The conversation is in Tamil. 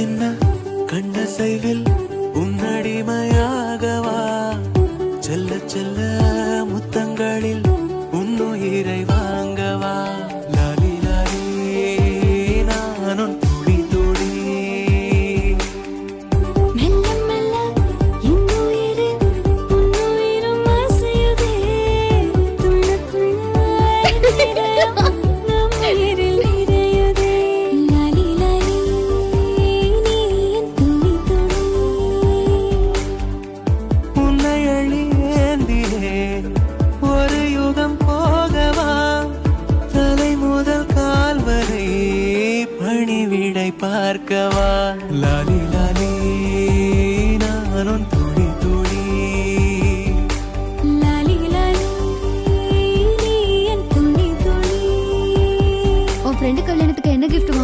சின்ன கண்ணசைவில் உன்னடிமையாகவா செல்ல செல்ல முத்தங்களில் உன்னுயிரை வாங்கவா லாலி லாலி நானும் துளி துளி மெல்ல மெல்ல இன்னுயிரில் உன்னுயிரும் அசையுதே துள்ள துள்ள இதயம் நம் உயிரில் நிறையுதே லாலி லாலி நீ என் துளி துளி உன்னை அழியேந்தியே ஒரு யுகம் போகவா தலை முதல் கால் வரை பணிவிடை பார்க்கவா லாலி